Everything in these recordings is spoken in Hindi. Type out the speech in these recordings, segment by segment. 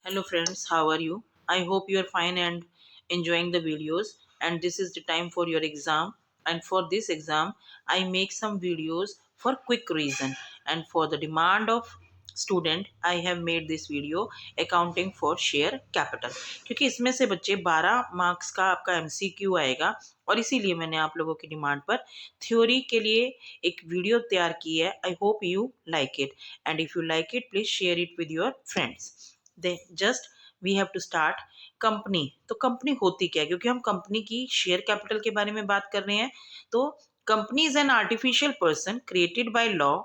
Hello friends, how are you? I hope you are fine and enjoying the videos, and this is the time for your exam, and for this exam I make some videos for quick reason, and for the demand of student I have made this video accounting for share capital क्योंकि इसमें से बच्चे 12 मार्क्स का आपका एमसीक्यू आएगा और इसीलिए मैंने आप लोगों की डिमांड पर थ्योरी के लिए एक वीडियो तैयार की है। I hope you like it, and if you like it please share it with your friends. They just we have to start. Company, तो कंपनी होती क्या है, क्योंकि हम कंपनी की शेयर कैपिटल के बारे में बात कर रहे हैं। तो company is an artificial person created by law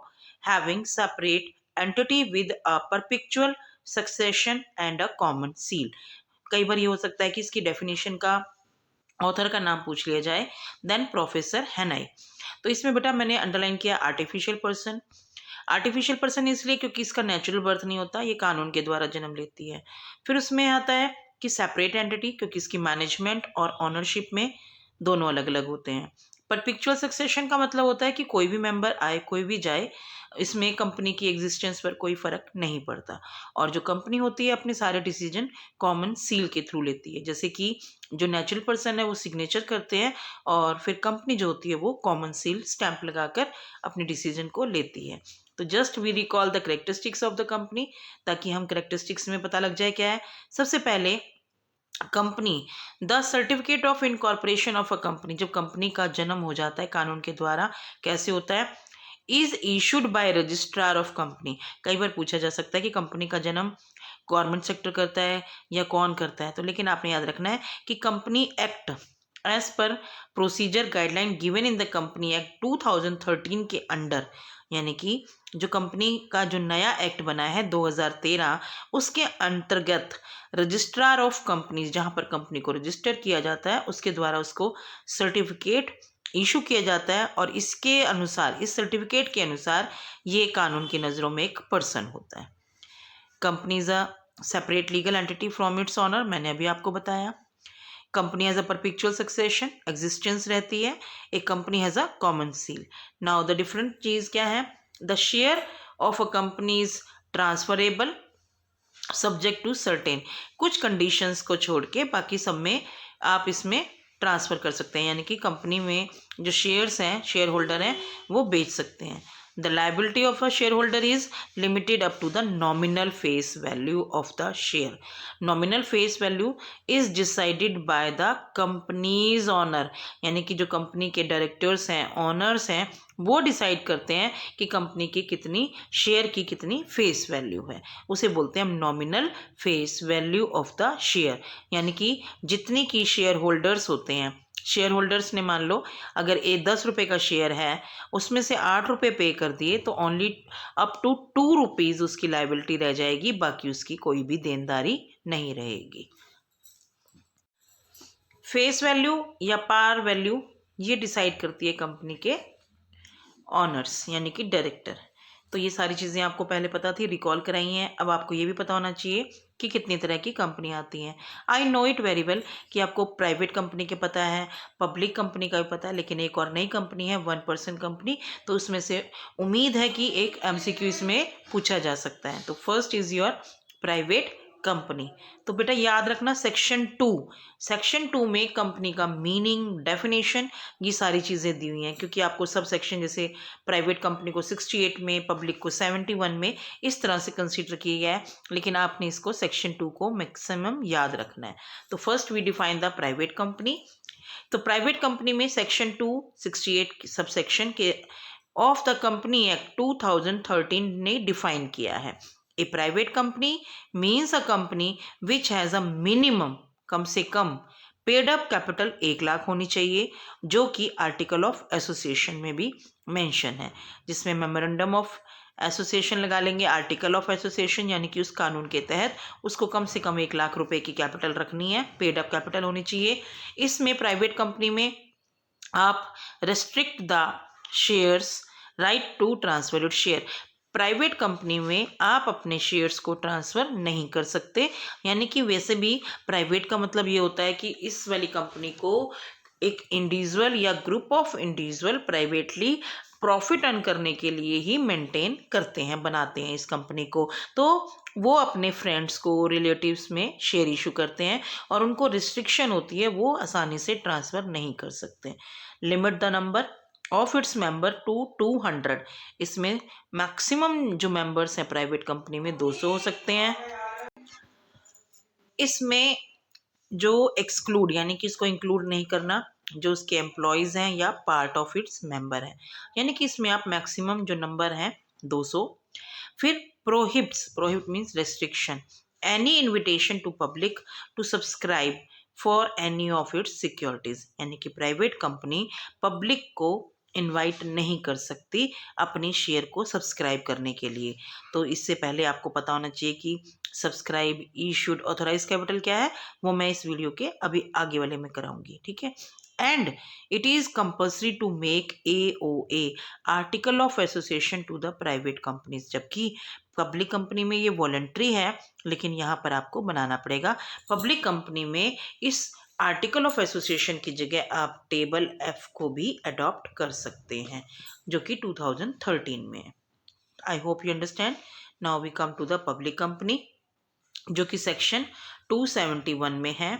having separate entity with a perpetual succession and a common seal. कई बार ये हो सकता है कि इसकी डेफिनेशन का ऑथर का नाम पूछ लिया जाए, देन प्रोफेसर हेनाई। तो इसमें बेटा मैंने अंडरलाइन किया आर्टिफिशियल पर्सन। आर्टिफिशियल पर्सन इसलिए क्योंकि इसका नेचुरल बर्थ नहीं होता, ये कानून के द्वारा जन्म लेती है। फिर उसमें आता है कि सेपरेट एंटिटी, क्योंकि इसकी मैनेजमेंट और ऑनरशिप में दोनों अलग अलग होते हैं। परपेचुअल सक्सेशन का मतलब होता है कि कोई भी मेंबर आए कोई भी जाए, इसमें कंपनी की एग्जिस्टेंस पर कोई फर्क नहीं पड़ता। और जो कंपनी होती है अपने सारे डिसीजन कॉमन सील के थ्रू लेती है, जैसे कि जो नेचुरल पर्सन है वो सिग्नेचर करते हैं और फिर कंपनी जो होती है वो कॉमन सील स्टैंप लगाकर अपने डिसीजन को लेती है। तो just we recall the characteristics of the company, ताकि हम करेक्टरिस्टिक्स में पता लग जाए क्या है। सबसे पहले company, the certificate of incorporation of a company, जब कंपनी का जन्म हो जाता है कानून के द्वारा, कैसे होता है, is issued by registrar of company. कई बार पूछा जा सकता है कि कंपनी का जन्म गवर्नमेंट सेक्टर करता है या कौन करता है, तो लेकिन आपने याद रखना है कि company act as per procedure guideline given in the company act 2013 के अंडर, यानी कि जो कंपनी का जो नया एक्ट बना है 2013, उसके अंतर्गत रजिस्ट्रार ऑफ कंपनीज, जहां पर कंपनी को रजिस्टर किया जाता है उसके द्वारा उसको सर्टिफिकेट इशू किया जाता है। और इसके अनुसार, इस सर्टिफिकेट के अनुसार, ये कानून की नज़रों में एक पर्सन होता है। Company is a separate legal entity from its owner, मैंने अभी आपको बताया। Company has a perpetual succession, existence रहती है। एक company has a common seal. Now the different चीज़ क्या है, the share of a company is transferable subject to certain, कुछ कंडीशंस को छोड़ के बाकी सब में आप इसमें ट्रांसफ़र कर सकते हैं, यानी कि कंपनी में जो शेयर्स हैं, शेयर होल्डर हैं, वो बेच सकते हैं। The liability of a share holder is limited up to the nominal face value of the share. Nominal face value is decided by the companies owner, यानी कि जो कंपनी के डायरेक्टर्स हैं, ऑनर्स हैं, वो डिसाइड करते हैं कि कंपनी की कितनी शेयर की कितनी फेस वैल्यू है। उसे बोलते हैं हम nominal face value of the share, यानी कि जितनी की शेयर होल्डर्स होते हैं, शेयर होल्डर्स ने मान लो अगर 10 रुपये का शेयर है, उसमें से 8 रुपये पे कर दिए तो ओनली अप टू 2 रुपीज़ उसकी लाइबिलिटी रह जाएगी, बाकी उसकी कोई भी देनदारी नहीं रहेगी। फेस वैल्यू या पार वैल्यू ये डिसाइड करती है कंपनी के ऑनर्स, यानी कि डायरेक्टर। तो ये सारी चीज़ें आपको पहले पता थी, रिकॉल कराई हैं। अब आपको ये भी पता होना चाहिए कि कितनी तरह की कंपनी आती हैं। I know it very well कि आपको प्राइवेट कंपनी के पता है, पब्लिक कंपनी का भी पता है, लेकिन एक और नई कंपनी है 1% कंपनी, तो उसमें से उम्मीद है कि एक एमसीक्यू इसमें पूछा जा सकता है। तो first is your private company. तो बेटा याद रखना सेक्शन 2 में कंपनी का मीनिंग, डेफिनेशन, ये सारी चीज़ें दी हुई हैं, क्योंकि आपको सब सेक्शन, जैसे प्राइवेट कंपनी को 68 में, पब्लिक को 71 में, इस तरह से कंसीडर किया गया है, लेकिन आपने इसको सेक्शन 2 को मैक्सिमम याद रखना है। तो first we define the private company. तो प्राइवेट कंपनी में सेक्शन 2 68 सब सेक्शन के ऑफ द कंपनी एक्ट 2013 ने डिफाइन किया है। A private company means a company which has a minimum, कम से कम पेड अप कैपिटल 1 लाख होनी चाहिए, जो कि आर्टिकल ऑफ एसोसिएशन में भी मेंशन है, जिसमें मेमोरेंडम ऑफ एसोसिएशन लगा लेंगे, आर्टिकल ऑफ एसोसिएशन, यानी कि उस कानून के तहत उसको कम से कम 1 लाख रुपए की कैपिटल रखनी है, पेड अप कैपिटल होनी चाहिए। इसमें प्राइवेट कंपनी में आप restrict the shares right to transfer share, private company में आप अपने शेयर्स को ट्रांसफ़र नहीं कर सकते, यानी कि वैसे भी प्राइवेट का मतलब ये होता है कि इस वाली कंपनी को एक इंडिविजुअल या group of individual privately profit earn करने के लिए ही मेंटेन करते हैं, बनाते हैं इस कंपनी को। तो वो अपने फ्रेंड्स को, रिलेटिव्स में शेयर इशू करते हैं और उनको रिस्ट्रिक्शन होती है, वो आसानी से ट्रांसफ़र नहीं कर सकते। Limit the number of its member to 200। इसमें मैक्सिमम जो मेंबर्स हैं प्राइवेट कंपनी में 200 हो सकते हैं। इसमें जो एक्सक्लूड यानी कि इसको इंक्लूड नहीं करना, जो उसके एम्प्लॉयज़ हैं या पार्ट ऑफ इट्स मेंबर हैं, यानी कि इसमें आप मैक्सिमम जो नंबर हैं 200। फिर prohibit means restriction any invitation to public to subscribe for any of its securities, यानी कि प्राइवेट कंपनी पब्लिक को इनवाइट नहीं कर सकती अपनी शेयर को सब्सक्राइब करने के लिए। तो इससे पहले आपको पता होना चाहिए कि सब्सक्राइब, इशूड, ऑथोराइज कैपिटल क्या है, वो मैं इस वीडियो के अभी आगे वाले में कराऊंगी, ठीक है। And it is compulsory to make AOA article of association to the private companies, जबकि पब्लिक कंपनी में ये वॉलंटरी है, लेकिन यहाँ पर आपको बनाना पड़ेगा। पब्लिक कंपनी में इस आर्टिकल ऑफ एसोसिएशन की जगह आप टेबल F को भी अडॉप्ट कर सकते हैं, जो कि 2013 में है। I hope you understand. Now we come to the public company, जो कि सेक्शन 271 में है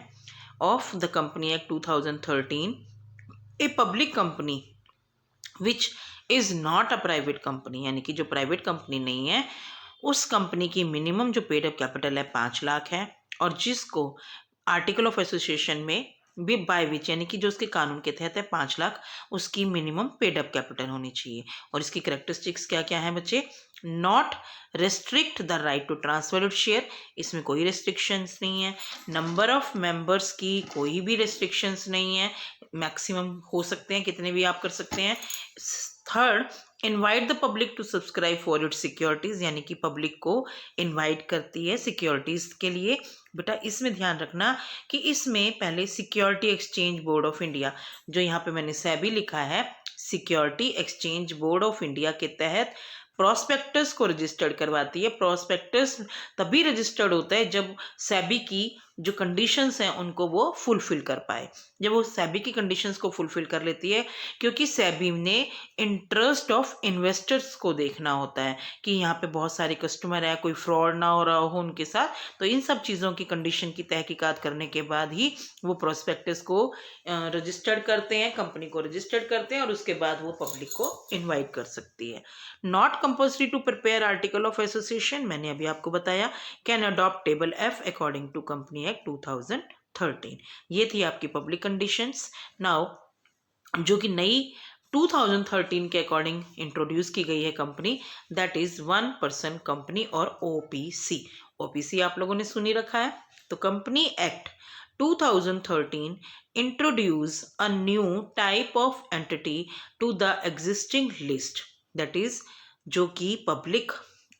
of the company act 2013। A public company which is not a private company, यानी कि जो प्राइवेट कंपनी नहीं है, उस कंपनी की मिनिमम जो पेड अप कैपिटल है 5 लाख है, और जिसको आर्टिकल ऑफ एसोसिएशन में भी बाय विच यानी कि जो उसके कानून के तहत है 5 लाख, उसकी मिनिमम पेड अप कैपिटल होनी चाहिए। और इसकी करेक्टरिस्टिक्स क्या क्या है बच्चे? Not restrict the right to transfer it share, इसमें कोई रेस्ट्रिक्शंस नहीं है। नंबर ऑफ मेंबर्स की कोई भी रेस्ट्रिक्शंस नहीं है, मैक्सिमम हो सकते हैं, कितने भी आप कर सकते हैं। Third, invite the public to subscribe for it securities, यानी कि पब्लिक को इनवाइट करती है सिक्योरिटीज़ के लिए। बेटा इसमें ध्यान रखना कि इसमें पहले security exchange board of India, जो यहाँ पे मैंने सेबी लिखा है, security exchange board of India के तहत प्रोस्पेक्टस को रजिस्टर्ड करवाती है। प्रोस्पेक्टस तभी रजिस्टर्ड होता है जब सेबी की जो कंडीशंस हैं उनको वो फुलफिल कर पाए। जब वो सेबी की कंडीशंस को फुलफिल कर लेती है, क्योंकि सेबी ने इंटरेस्ट ऑफ इन्वेस्टर्स को देखना होता है कि यहाँ पे बहुत सारे कस्टमर है, कोई फ्रॉड ना हो रहा हो उनके साथ, तो इन सब चीज़ों की कंडीशन की तहकीकात करने के बाद ही वो प्रोस्पेक्टस को रजिस्टर्ड करते हैं, कंपनी को रजिस्टर्ड करते हैं, और उसके बाद वो पब्लिक को इन्वाइट कर सकती है। Not compulsory to prepare article of association, मैंने अभी आपको बताया। Can adopt table F according to company act 2013। ये थी आपकी पब्लिक कंडीशंस। नाउ जो कि नई 2013 के अकॉर्डिंग इंट्रोड्यूस की गई है company, that is 1 person company और OPC। OPC आप लोगों ने सुनी रखा है। तो company act 2013 introduce a new type of entity to the existing list, that is जो कि public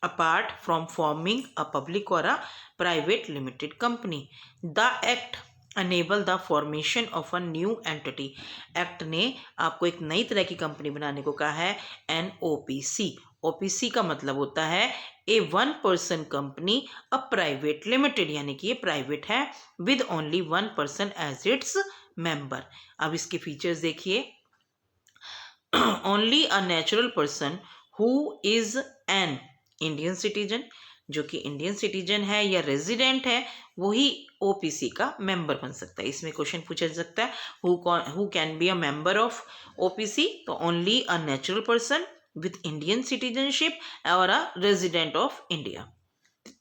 apart from forming a public और a private limited company. The act enable the formation of a new entity, act ने आपको एक नई तरह की कंपनी बनाने को कहा है, एन OPC का मतलब होता है a 1 person company a private limited, यानी कि ये प्राइवेट है with only 1 person as its member. अब इसके फीचर्स देखिए। Only a natural person who is an Indian citizen, जो कि इंडियन सिटीजन है या रेजिडेंट है, वही OPC का मेंबर बन सकता है। इसमें क्वेश्चन पूछा जा सकता है who can be a member of OPC, तो only a natural person with Indian citizenship और अ रेजिडेंट ऑफ इंडिया।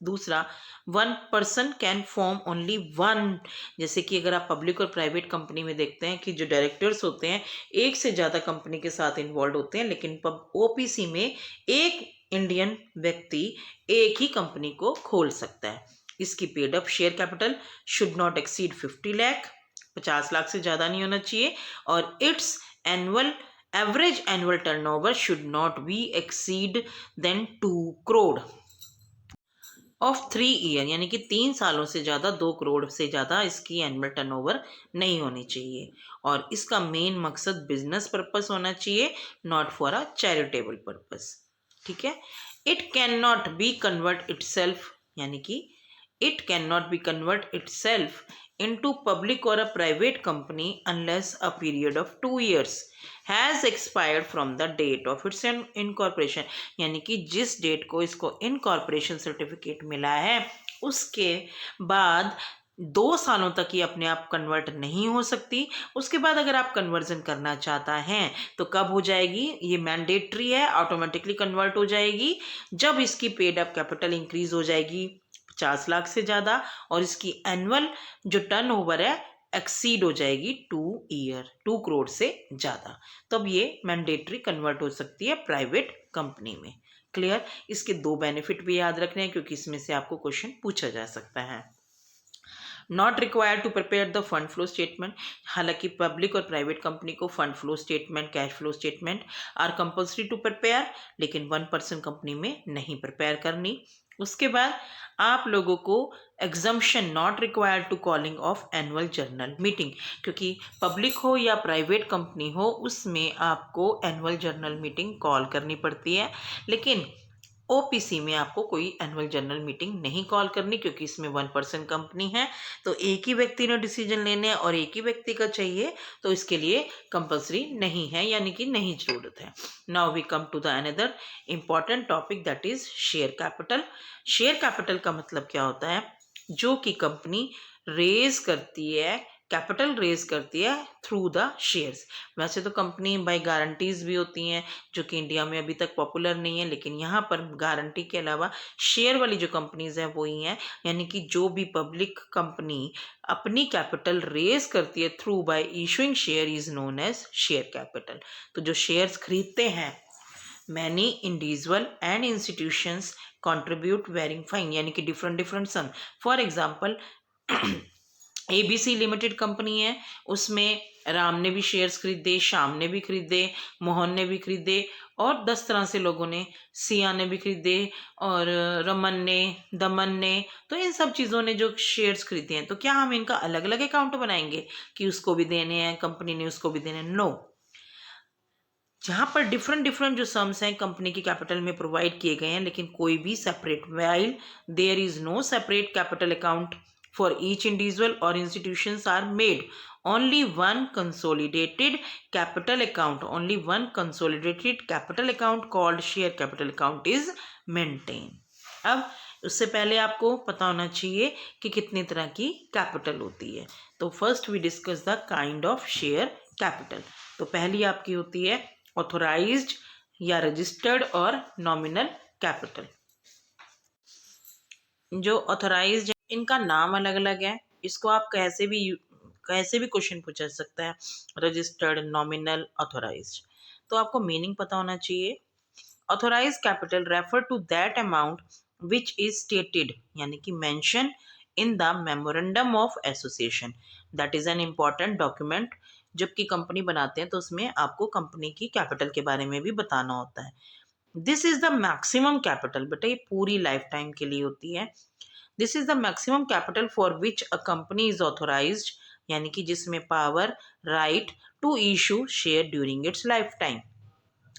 दूसरा, 1 person can form only one, जैसे कि अगर आप पब्लिक और प्राइवेट कंपनी में देखते हैं कि जो डायरेक्टर्स होते हैं एक से ज़्यादा कंपनी के साथ इन्वॉल्व होते हैं, लेकिन OPC में एक इंडियन व्यक्ति एक ही कंपनी को खोल सकता है। इसकी paid up share capital should not exceed 50 lakh, 50 lakh से ज़्यादा नहीं होना चाहिए, और its annual average annual turnover should not be exceed than 2 crore of 3 year, यानी कि 3 सालों से ज़्यादा 2 करोड़ से ज़्यादा इसकी एनुअल टर्नओवर नहीं होनी चाहिए। और इसका मेन मकसद बिजनेस पर्पस होना चाहिए, not for a charitable purpose. ठीक है। It can not be convert itself, यानी कि it can not be convert itself into public or a private company unless a period of 2 years has expired from the date of its incorporation। यानी कि जिस डेट को इसको इनकॉर्पोरेशन सर्टिफिकेट मिला है उसके बाद 2 सालों तक ये अपने आप कन्वर्ट नहीं हो सकती। उसके बाद अगर आप कन्वर्जन करना चाहता है तो कब हो जाएगी, ये मैंडेटरी है, ऑटोमेटिकली कन्वर्ट हो जाएगी जब इसकी पेड अप कैपिटल इंक्रीज हो जाएगी 50 लाख से ज़्यादा और इसकी एनुअल जो टर्न ओवर है एक्सीड हो जाएगी 2 करोड़ से ज़्यादा, तब ये मैंडेटरी कन्वर्ट हो सकती है प्राइवेट कंपनी में। क्लियर। इसके 2 बेनिफिट भी याद रखने हैं क्योंकि इसमें से आपको क्वेश्चन पूछा जा सकता है। Not required to prepare the fund flow statement. हालांकि पब्लिक और प्राइवेट कंपनी को fund flow statement, cash flow statement are compulsory to prepare, लेकिन 1% कंपनी में नहीं प्रिपेयर करनी। उसके बाद आप लोगों को exemption not required to calling of annual general meeting, क्योंकि पब्लिक हो या प्राइवेट कंपनी हो उसमें आपको एनुअल जर्नल मीटिंग कॉल करनी पड़ती है, लेकिन ओपीसी में आपको कोई एनुअल जनरल मीटिंग नहीं कॉल करनी क्योंकि इसमें 1% कंपनी है, तो एक ही व्यक्ति ने डिसीजन लेने हैं और एक ही व्यक्ति का चाहिए, तो इसके लिए कंपल्सरी नहीं है, यानी कि नहीं जरूरत है। Now we come to the another important topic that is share capital. Share capital का मतलब क्या होता है, जो कि कंपनी रेज करती है, कैपिटल रेज करती है थ्रू द शेयर्स। वैसे तो कंपनी बाय गारंटीज भी होती हैं जो कि इंडिया में अभी तक पॉपुलर नहीं है, लेकिन यहाँ पर गारंटी के अलावा शेयर वाली जो कंपनीज हैं वो ही हैं, यानी कि जो भी पब्लिक कंपनी अपनी कैपिटल रेज करती है through by issuing share is known as share capital. तो जो शेयर्स खरीदते हैं many individual and institutions contribute varying fine, यानी कि different different sum. For example ABC limited company है, उसमें राम ने भी शेयर्स खरीदे, श्याम ने भी खरीदे, मोहन ने भी खरीदे और 10 तरह से लोगों ने, सिया ने भी खरीदे और रमन ने, दमन ने, तो इन सब चीज़ों ने जो शेयर्स खरीदे हैं, तो क्या हम इनका अलग अलग अकाउंट बनाएंगे कि उसको भी देने हैं कंपनी ने, उसको भी देने हैं? नो। जहाँ पर डिफरेंट डिफरेंट जो सम्स हैं कंपनी की कैपिटल में प्रोवाइड किए गए हैं, लेकिन कोई भी separate, while there is no separate capital account for each individual or institutions are made, only one consolidated capital account called share capital account is maintained। अब उससे पहले आपको पता होना चाहिए कि कितनी तरह की कैपिटल होती है। तो first we discuss the kind of share capital. तो पहली आपकी होती है ऑथोराइज्ड या रजिस्टर्ड और नॉमिनल कैपिटल। जो ऑथोराइज्ड, इनका नाम अलग अलग है, इसको आप कैसे भी क्वेश्चन पूछा सकता है, रजिस्टर्ड, नॉमिनल, ऑथोराइज्ड। तो आपको मीनिंग पता होना चाहिए। Authorised capital refer to that amount which is stated, यानी कि mention in the memorandum of association, that is an important document. जबकि कंपनी बनाते हैं तो उसमें आपको कंपनी की कैपिटल के बारे में भी बताना होता है। This is the maximum capital, बेटा ये पूरी लाइफ टाइम के लिए होती है। This is the maximum capital for which a company is authorised, यानी कि जिसमें power, right to issue share during its life time,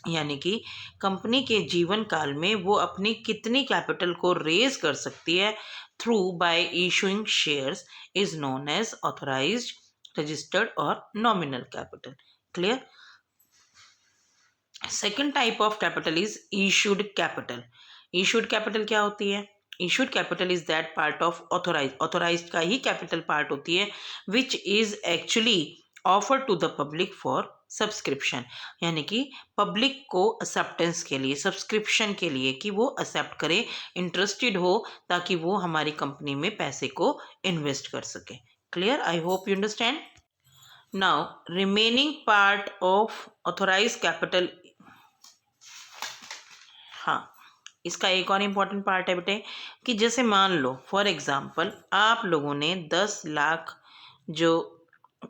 यानी कि कंपनी के जीवन काल में वो अपनी कितनी कैपिटल को रेज कर सकती है through by issuing shares is known as authorised, registered और nominal capital. Clear. Second type of capital is issued capital. Issued capital क्या होती है? Issued capital is that part of authorise, authorise का ही कैपिटल पार्ट होती है which is actually offer to the public for subscription, यानी कि पब्लिक को एक्सेप्टेंस के लिए, सब्सक्रिप्शन के लिए, कि वो एक्सेप्ट करे, इंटरेस्टेड हो, ताकि वो हमारी कंपनी में पैसे को इन्वेस्ट कर सके। Clear? I hope you understand. Now remaining part of authorise capital, हाँ इसका एक और इम्पॉर्टेंट पार्ट है बेटे कि जैसे मान लो फॉर एग्जांपल आप लोगों ने 10 लाख जो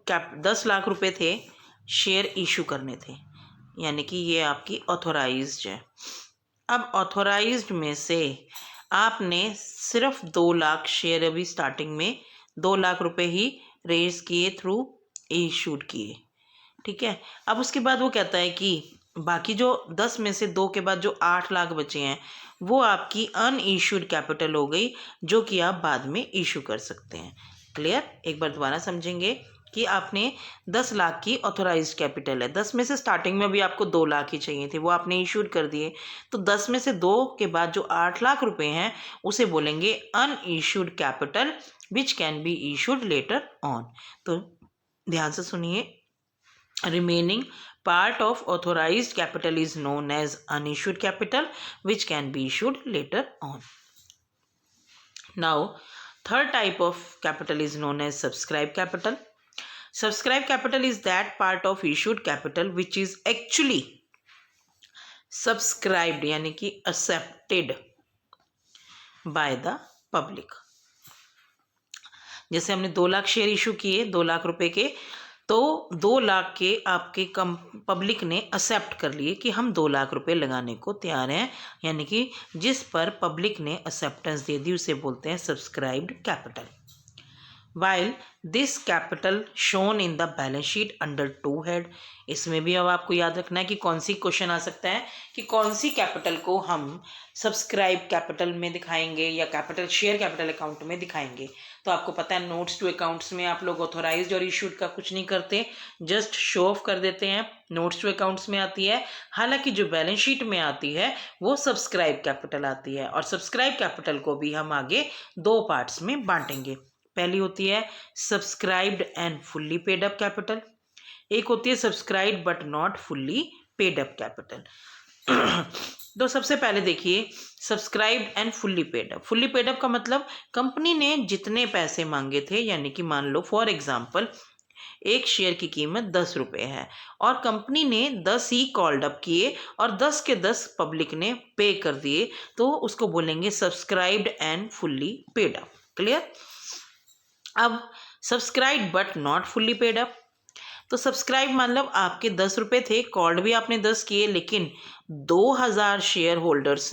10 लाख रुपए थे शेयर इशू करने थे, यानी कि ये आपकी ऑथोराइज्ड है। अब ऑथोराइज्ड में से आपने सिर्फ 2 लाख शेयर अभी स्टार्टिंग में 2 लाख रुपए ही रेज किए थ्रू इशूड किए, ठीक है। अब उसके बाद वो कहता है कि बाकी जो 10 में से 2 के बाद जो 8 लाख बचे हैं वो आपकी अनइशूड कैपिटल हो गई, जो कि आप बाद में इशू कर सकते हैं। क्लियर? एक बार दोबारा समझेंगे कि आपने 10 लाख की ऑथोराइज्ड कैपिटल है, 10 में से स्टार्टिंग में भी आपको 2 लाख ही चाहिए थे, वो आपने इशूड कर दिए, तो 10 में से 2 के बाद जो 8 लाख रुपए हैं उसे बोलेंगे unissued capital which can be issued later on. तो ध्यान से सुनिए, remaining part of authorized capital is known as unissued capital which can be issued later on. Now, third type of capital is known as subscribed capital. Subscribed capital is that part of issued capital which is actually subscribed यानी कि accepted by the public. जैसे हमने 2 लाख शेयर इशू किए 2 लाख रुपए के, तो 2 लाख के आपके पब्लिक ने एक्सेप्ट कर लिए कि हम 2 लाख रुपए लगाने को तैयार हैं, यानी कि जिस पर पब्लिक ने एक्सेप्टेंस दे दी उसे बोलते हैं subscribed capital. While this capital shown in the balance sheet under to head, इसमें भी अब आपको याद रखना है कि कौन सी क्वेश्चन आ सकता है कि कौन सी कैपिटल को हम सब्सक्राइब कैपिटल में दिखाएंगे या कैपिटल शेयर कैपिटल अकाउंट में दिखाएंगे। तो आपको पता है नोट्स टू अकाउंट्स में आप लोग ऑथोराइज्ड और इशूड का कुछ नहीं करते, जस्ट शो ऑफ कर देते हैं, नोट्स टू अकाउंट्स में आती है। हालांकि जो बैलेंस शीट में आती है वो सब्सक्राइब कैपिटल आती है, और सब्सक्राइब कैपिटल को भी हम आगे 2 पार्ट्स में बांटेंगे। पहली होती है subscribed and fully paid up capital, एक होती है subscribed but not fully paid up capital. तो सबसे पहले देखिए subscribed and fully paid up. Fully paid up का मतलब कंपनी ने जितने पैसे मांगे थे, यानी कि मान लो फॉर एग्जांपल एक शेयर की कीमत 10 रुपए है और कंपनी ने 10 ही कॉल्ड अप किए और 10 के 10 पब्लिक ने पे कर दिए, तो उसको बोलेंगे subscribed and fully paid up. Clear? अब subscribe but not fully paid up, तो सब्सक्राइब मतलब आपके 10 रुपए थे, कॉल्ड भी आपने 10 किए, लेकिन 2000 शेयर होल्डर्स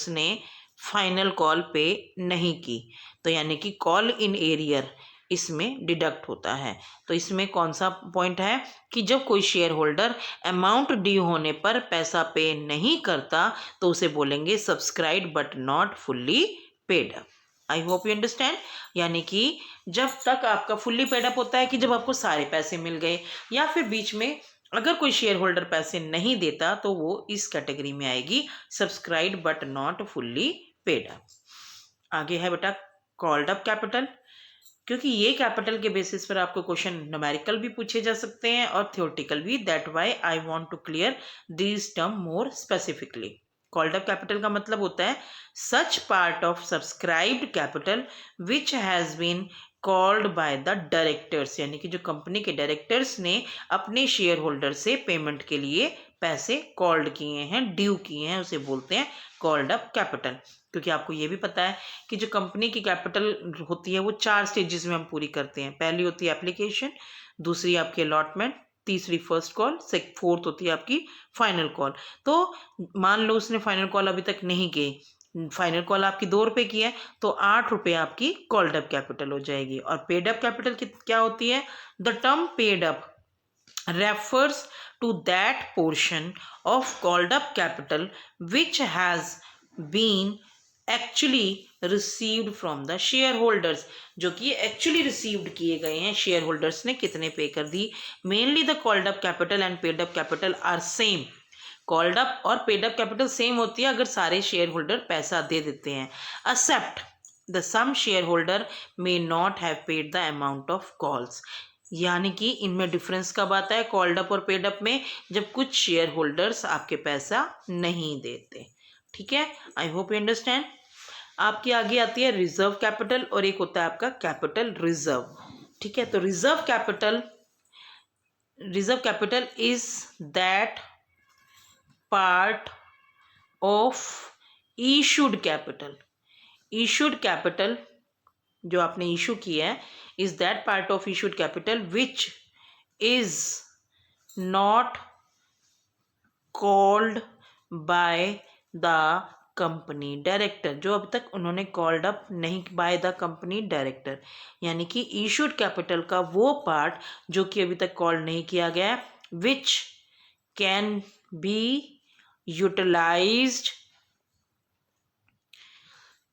ने फाइनल कॉल पे नहीं की, तो यानी कि कॉल इन एरियर इसमें डिडक्ट होता है। तो इसमें कौन सा पॉइंट है कि जब कोई शेयर होल्डर अमाउंट ड्यू होने पर पैसा पे नहीं करता तो उसे बोलेंगे subscribe but not fully paid up. I hope you understand. यानी कि जब तक आपका फुल्ली पेड अप होता है कि जब आपको सारे पैसे मिल गए, या फिर बीच में अगर कोई शेयर होल्डर पैसे नहीं देता तो वो इस कैटेगरी में आएगी subscribe but not fully paid up. आगे है बेटा कॉल्ड अप कैपिटल, क्योंकि ये कैपिटल के बेसिस पर आपको क्वेश्चन न्यूमेरिकल भी पूछे जा सकते हैं और थ्योरेटिकल भी, that why I want to clear this term more specifically. Called up capital का मतलब होता है such part of subscribed capital which has been called by the directors, यानी कि जो कंपनी के डायरेक्टर्स ने अपने शेयर होल्डर से पेमेंट के लिए पैसे कॉल्ड किए हैं, ड्यू किए हैं, उसे बोलते हैं कॉल्ड अप कैपिटल। क्योंकि आपको ये भी पता है कि जो कंपनी की कैपिटल होती है वो 4 स्टेजेस में हम पूरी करते हैं। पहली होती है एप्लीकेशन, दूसरी आपकी अलॉटमेंट, तीसरी फर्स्ट कॉल, फोर्थ होती है आपकी फाइनल कॉल। तो मान लो उसने फाइनल कॉल अभी तक नहीं की, फाइनल कॉल आपकी 2 रुपए की है, तो 8 रुपए आपकी कॉल्ड अप कैपिटल हो जाएगी। और पेड अप कैपिटल क्या होती है? The term paid up refers to that portion of called up capital which has been actually received from the shareholders, जो कि actually received किए गए हैं, शेयर होल्डर्स ने कितने पे कर दी। Mainly the called up capital and paid up capital are same. Called up और पेड अप कैपिटल सेम होती है अगर सारे शेयर होल्डर पैसा दे देते हैं, except the some share holder may not have paid the amount of calls. यानी कि इनमें डिफरेंस कब आता है कॉल्ड अप और पेड अप में? जब कुछ शेयर होल्डर्स आपके पैसा नहीं देते। ठीक है, आई होप यू अंडरस्टैंड। आपकी आगे आती है रिजर्व कैपिटल और एक होता है आपका कैपिटल रिजर्व। ठीक है, तो reserve capital is that part of issued capital. Issued capital जो आपने इशू किया है is that part of issued capital which is not called by the company director, जो अभी तक उन्होंने कॉल्ड अप नहीं बाय द कंपनी डायरेक्टर। यानी कि इशूड कैपिटल का वो पार्ट जो कि अभी तक कॉल्ड नहीं किया गया, which can be utilised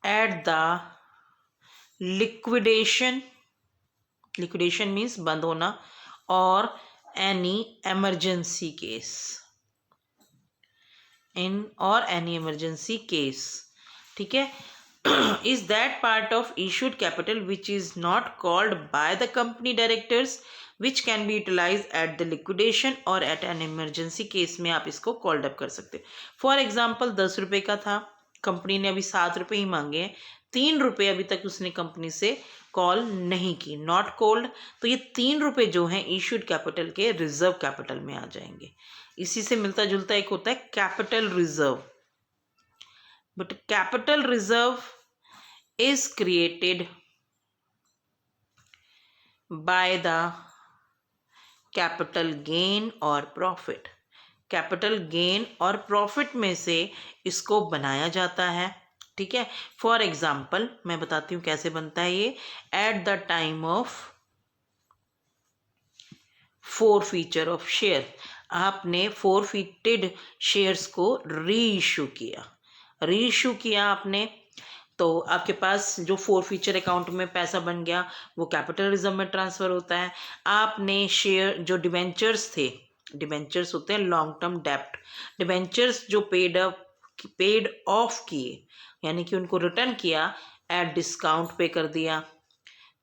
at the liquidation, liquidation means बंद होना, और एनी इमरजेंसी केस, इन और एनी इमरजेंसी केस, ठीक है। Is that part of issued capital which is not called by the company directors which can be utilise at the liquidation or at an emergency case में आप इसको कॉल्ड अप कर सकते हो। फॉर एग्जाम्पल 10 रुपये का था, कंपनी ने अभी 7 रुपये ही मांगे हैं, 3 रुपये अभी तक उसने कंपनी से कॉल नहीं की, नॉट कॉल्ड, तो ये 3 रुपये जो हैं इशूड कैपिटल के रिजर्व कैपिटल में आ जाएंगे। इसी से मिलता जुलता एक होता है capital reserve, but capital reserve is created by the capital gain और profit। कैपिटल गेन और प्रॉफिट में से इसको बनाया जाता है, ठीक है। फॉर एग्जाम्पल मैं बताती हूँ कैसे बनता है ये। At the time of forfeiture of share, आपने फोरफीटेड शेयर्स को री इशू किया, री इशू किया आपने, तो आपके पास जो फोरफीचर अकाउंट में पैसा बन गया वो कैपिटल रिजर्व में ट्रांसफर होता है। आपने शेयर जो डिबेंचर्स थे, डिबेंचर्स होते हैं लॉन्ग टर्म डेप्ट, डिबेंचर्स जो पेड ऑफ किए, यानी कि उनको रिटर्न किया, एट डिस्काउंट पे कर दिया,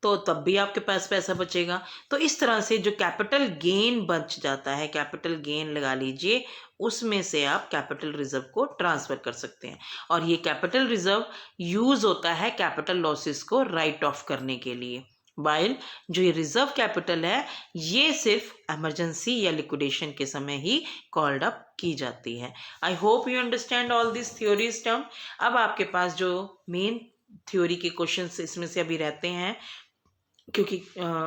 तो तब भी आपके पास पैसा बचेगा। तो इस तरह से जो कैपिटल गेन बच जाता है, कैपिटल गेन लगा लीजिए, उसमें से आप कैपिटल रिजर्व को ट्रांसफर कर सकते हैं। और ये कैपिटल रिजर्व यूज होता है कैपिटल लॉसेस को राइट ऑफ करने के लिए। वाइल जो ये रिजर्व कैपिटल है ये सिर्फ इमरजेंसी या लिक्विडेशन के समय ही कॉल्ड अप की जाती है। I hope you understand all this theories term. अब आपके पास जो मेन थ्योरी के क्वेश्चंस इसमें से अभी रहते हैं, क्योंकि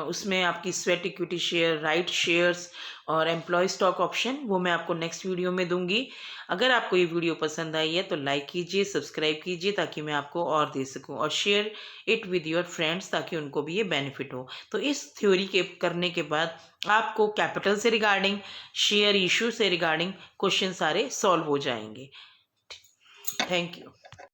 उसमें आपकी sweat equity share, right shares और एम्प्लॉय स्टॉक ऑप्शन, वो मैं आपको नेक्स्ट वीडियो में दूंगी। अगर आपको ये वीडियो पसंद आई है तो लाइक कीजिए, सब्सक्राइब कीजिए ताकि मैं आपको और दे सकूं, और share it with your friends ताकि उनको भी ये बेनिफिट हो। तो इस थ्योरी के करने के बाद आपको कैपिटल से रिगार्डिंग, शेयर इशू से रिगार्डिंग क्वेश्चन सारे सॉल्व हो जाएंगे। Thank you.